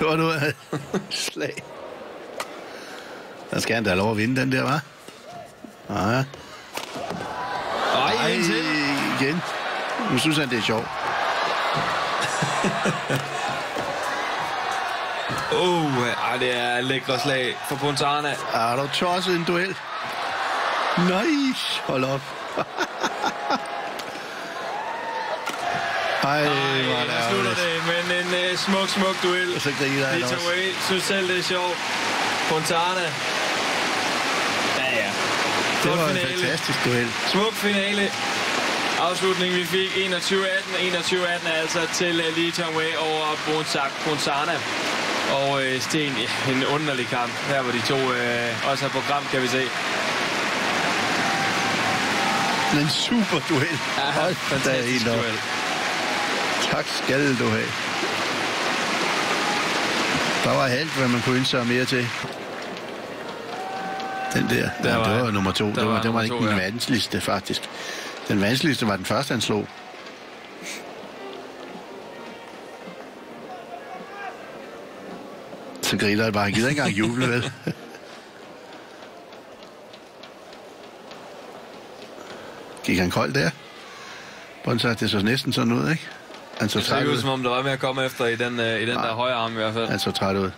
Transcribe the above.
var noget slag. Der skal han da lov at vinde den der, hva'? Ja. Ej, en til. Igen. Nu synes han, det er sjovt. Det er lækre slag for Pontana. Er du tosset en duel? Nej, hold op. Ej, der slutter det, men en smuk duel. Og så griner han også. Way synes selv, det er sjovt. Fontana. Ja. Det var en fantastisk duel. Smuk finale. Afslutning, vi fik 21-18. 21-18 altså til Lee Tong-wei over Pontana. Og Sten, en underlig kamp. Her var de to også har program, kan vi se. En super duel. Ja, fantastisk duel. Tak skal du have. Der var alt, hvad man kunne ønske sig mere til. Den der, det var nummer 2. Det var ikke den vanskeligste, faktisk. Den vanskeligste var den første, han slog. Så griner han bare. Han gider ikke engang juble, vel? Gik han kold der? Det så næsten sådan ud, ikke? Han så træt ud. Det ser ud, som om der var med at komme efter i den der højre arm i hvert fald. Han så træt ud.